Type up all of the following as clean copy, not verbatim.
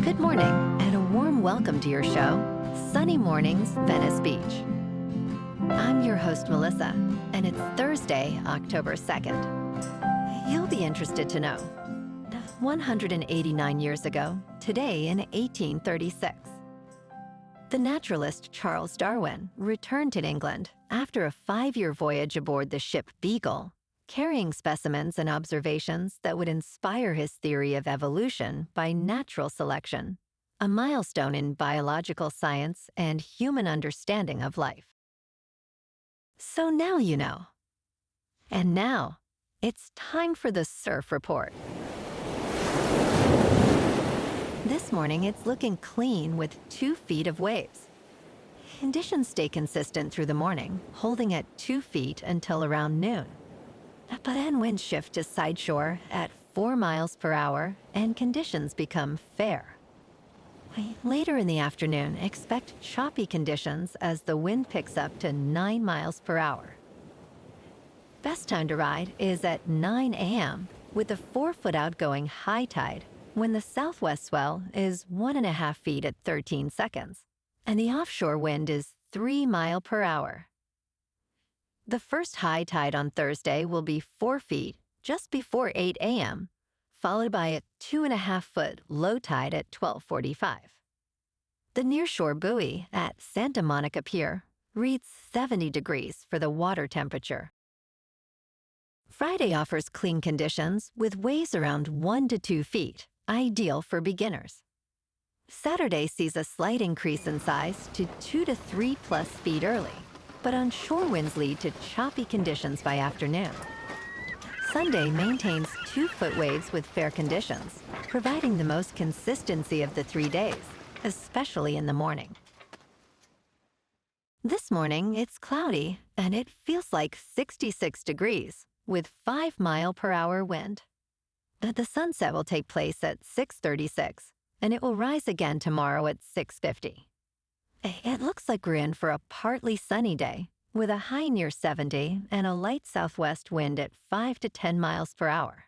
Good morning, and a warm welcome to your show, Sunny Mornings, Venice Beach. I'm your host, Melissa, and it's Thursday, October 2nd. You'll be interested to know, 189 years ago, today in 1836, the naturalist Charles Darwin returned to England after a 5-year voyage aboard the ship Beagle, carrying specimens and observations that would inspire his theory of evolution by natural selection, a milestone in biological science and human understanding of life. So now you know. And now, it's time for the Surf Report. This morning, it's looking clean with 2 feet of waves. Conditions stay consistent through the morning, holding at 2 feet until around noon. But then winds shift to sideshore at 4 miles per hour and conditions become fair. Later in the afternoon, expect choppy conditions as the wind picks up to 9 miles per hour. Best time to ride is at 9 a.m. with a 4-foot outgoing high tide when the southwest swell is 1.5 feet at 13 seconds and the offshore wind is 3 miles per hour. The first high tide on Thursday will be 4 feet just before 8 a.m., followed by a 2.5-foot low tide at 12:45. The nearshore buoy at Santa Monica Pier reads 70 degrees for the water temperature. Friday offers clean conditions with waves around 1 to 2 feet, ideal for beginners. Saturday sees a slight increase in size to 2 to 3 plus feet early, but onshore winds lead to choppy conditions by afternoon. Sunday maintains 2-foot waves with fair conditions, providing the most consistency of the 3 days, especially in the morning. This morning, it's cloudy, and it feels like 66 degrees, with 5 mile per hour wind. The sunset will take place at 6:36, and it will rise again tomorrow at 6:50. It looks like we're in for a partly sunny day, with a high near 70 and a light southwest wind at 5 to 10 miles per hour.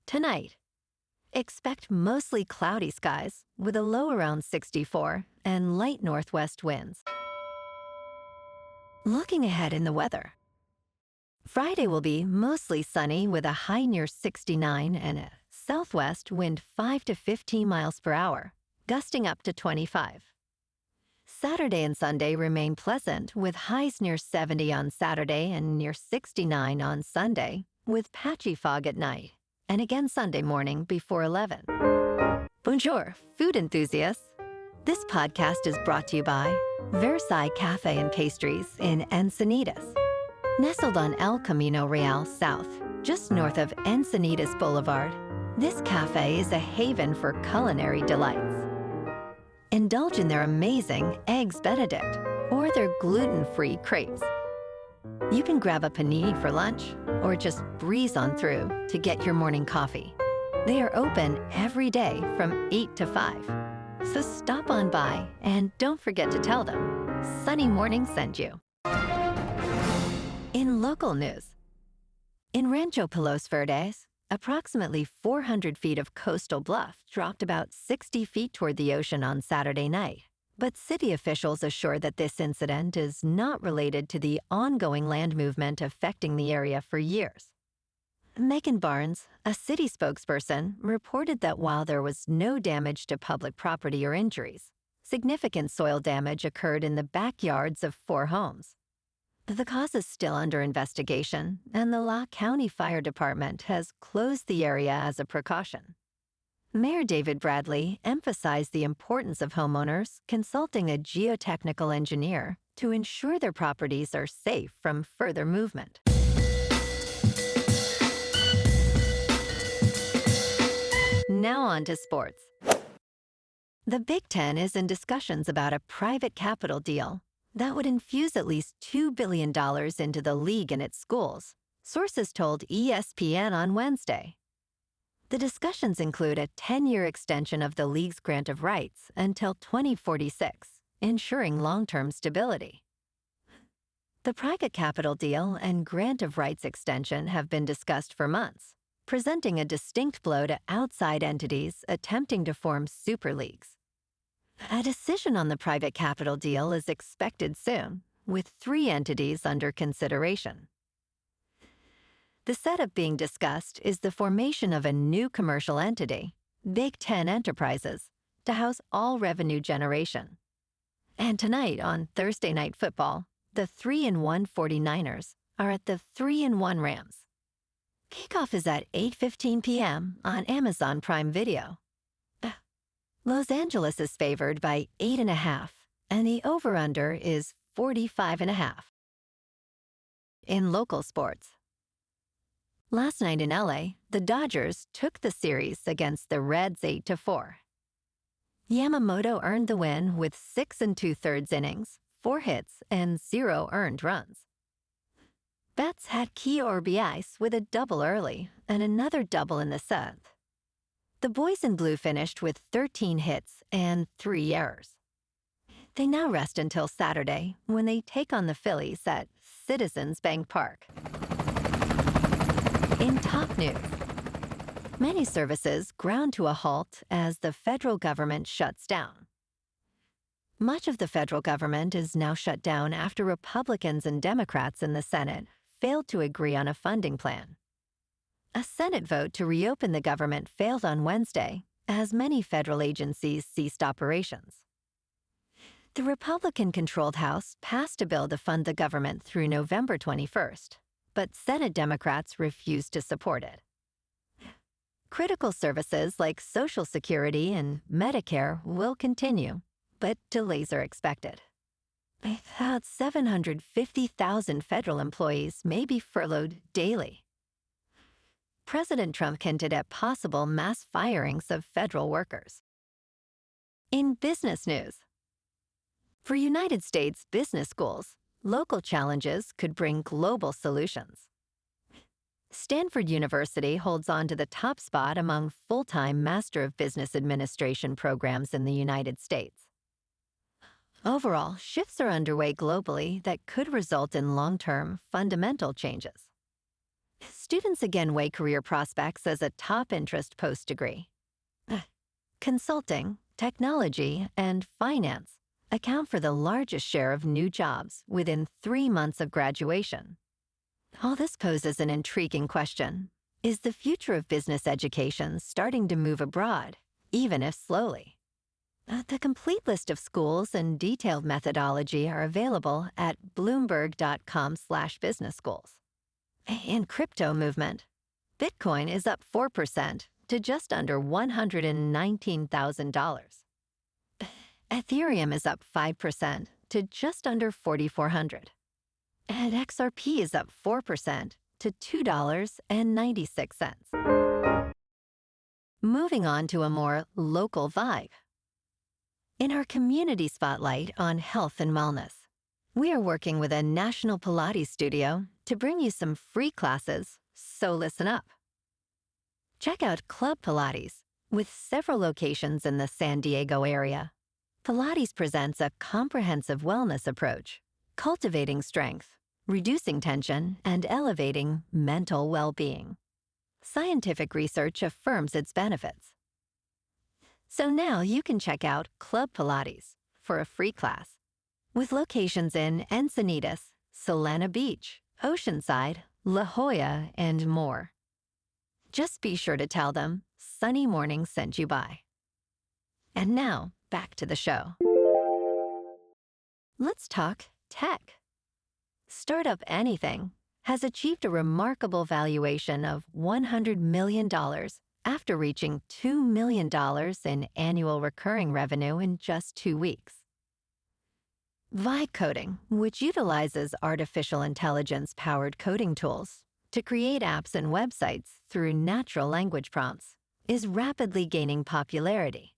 Tonight, expect mostly cloudy skies with a low around 64 and light northwest winds. Looking ahead in the weather, Friday will be mostly sunny with a high near 69 and a southwest wind 5 to 15 miles per hour, gusting up to 25. Saturday and Sunday remain pleasant with highs near 70 on Saturday and near 69 on Sunday, with patchy fog at night, and again Sunday morning before 11. Bonjour, food enthusiasts. This podcast is brought to you by Versailles Cafe and Pastries in Encinitas. Nestled on El Camino Real South, just north of Encinitas Boulevard, this cafe is a haven for culinary delights. Indulge in their amazing Eggs Benedict or their gluten-free crepes. You can grab a panini for lunch or just breeze on through to get your morning coffee. They are open every day from 8 to 5. So stop on by and don't forget to tell them Sunny Morning sent you. In local news, in Rancho Palos Verdes, approximately 400 feet of coastal bluff dropped about 60 feet toward the ocean on Saturday night, but city officials assure that this incident is not related to the ongoing land movement affecting the area for years. Megan Barnes, a city spokesperson, reported that while there was no damage to public property or injuries, significant soil damage occurred in the backyards of 4 homes. The cause is still under investigation, and the La County Fire Department has closed the area as a precaution. Mayor David Bradley emphasized the importance of homeowners consulting a geotechnical engineer to ensure their properties are safe from further movement. Now on to sports. The Big Ten is in discussions about a private capital deal that would infuse at least $2 billion into the league and its schools, sources told ESPN on Wednesday. The discussions include a 10-year extension of the league's grant of rights until 2046, ensuring long-term stability. The private capital deal and grant of rights extension have been discussed for months, presenting a distinct blow to outside entities attempting to form super leagues. A decision on the private capital deal is expected soon, with 3 entities under consideration. The setup being discussed is the formation of a new commercial entity, Big Ten Enterprises, to house all revenue generation. And tonight on Thursday Night Football, the 3-1 49ers are at the 3-1 Rams. Kickoff is at 8:15 p.m. on Amazon Prime Video. Los Angeles is favored by 8.5, and the over-under is 45.5. In local sports, last night in LA, the Dodgers took the series against the Reds 8-4. Yamamoto earned the win with 6 2/3 innings, 4 hits, and 0 earned runs. Betts had key RBIs with a double early and another double in the 7th. The boys in blue finished with 13 hits and 3 errors. They now rest until Saturday when they take on the Phillies at Citizens Bank Park. In top news, many services ground to a halt as the federal government shuts down. Much of the federal government is now shut down after Republicans and Democrats in the Senate failed to agree on a funding plan. A Senate vote to reopen the government failed on Wednesday, as many federal agencies ceased operations. The Republican-controlled House passed a bill to fund the government through November 21st, but Senate Democrats refused to support it. Critical services like Social Security and Medicare will continue, but delays are expected. About 750,000 federal employees may be furloughed daily. President Trump hinted at possible mass firings of federal workers. In business news, for United States business schools, local challenges could bring global solutions. Stanford University holds on to the top spot among full-time Master of Business Administration programs in the United States. Overall, shifts are underway globally that could result in long-term, fundamental changes. Students again weigh career prospects as a top interest post-degree. Consulting, technology, and finance account for the largest share of new jobs within 3 months of graduation. All this poses an intriguing question. Is the future of business education starting to move abroad, even if slowly? The complete list of schools and detailed methodology are available at bloomberg.com/businessschools. In crypto movement, Bitcoin is up 4% to just under $119,000. Ethereum is up 5% to just under $4,400. And XRP is up 4% to $2.96. Moving on to a more local vibe. In our community spotlight on health and wellness, we are working with a national Pilates studio to bring you some free classes, so listen up. Check out Club Pilates, with several locations in the San Diego area. Pilates presents a comprehensive wellness approach, cultivating strength, reducing tension, and elevating mental well-being. Scientific research affirms its benefits. So now you can check out Club Pilates for a free class, with locations in Encinitas, Solana Beach, Oceanside, La Jolla, and more. Just be sure to tell them Sunny Morning sent you by. And now, back to the show. Let's talk tech. Startup Anything has achieved a remarkable valuation of $100 million after reaching $2 million in annual recurring revenue in just 2 weeks. Vibe Coding, which utilizes artificial intelligence-powered coding tools to create apps and websites through natural language prompts, is rapidly gaining popularity.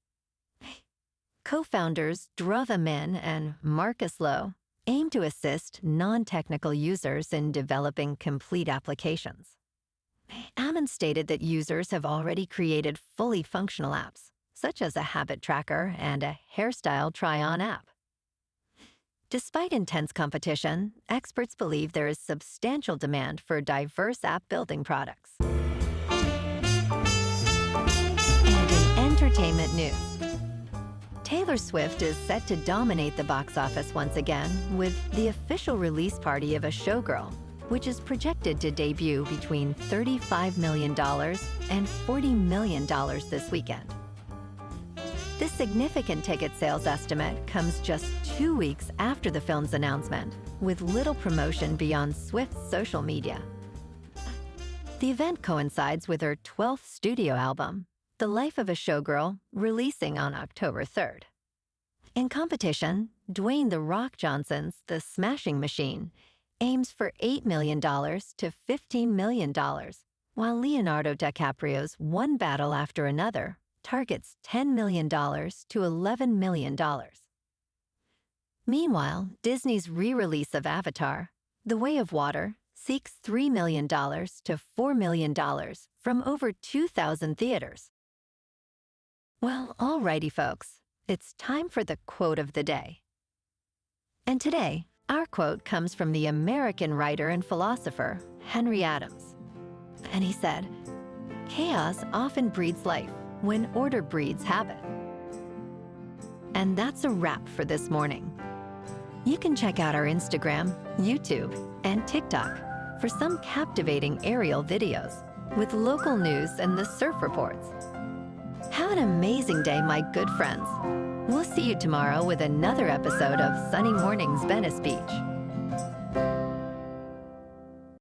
Co-founders Dhruv Amin and Marcus Lowe aim to assist non-technical users in developing complete applications. Amin stated that users have already created fully functional apps, such as a habit tracker and a hairstyle try-on app. Despite intense competition, experts believe there is substantial demand for diverse app-building products. news. Taylor Swift is set to dominate the box office once again with the official release party of A Showgirl, which is projected to debut between $35 million and $40 million this weekend. This significant ticket sales estimate comes just 2 weeks after the film's announcement, with little promotion beyond Swift's social media. The event coincides with her 12th studio album, The Life of a Showgirl, releasing on October 3rd. In competition, Dwayne "The Rock" Johnson's The Smashing Machine aims for $8 million to $15 million, while Leonardo DiCaprio's One Battle After Another targets $10 million to $11 million. Meanwhile, Disney's re-release of Avatar, The Way of Water, seeks $3 million to $4 million from over 2,000 theaters. Well, alrighty, folks, it's time for the quote of the day. And today, our quote comes from the American writer and philosopher Henry Adams. And he said, "Chaos often breeds life when order breeds habit." And that's a wrap for this morning. You can check out our Instagram, YouTube, and TikTok for some captivating aerial videos with local news and the surf reports. Have an amazing day, my good friends. We'll see you tomorrow with another episode of Sunny Mornings Venice Beach.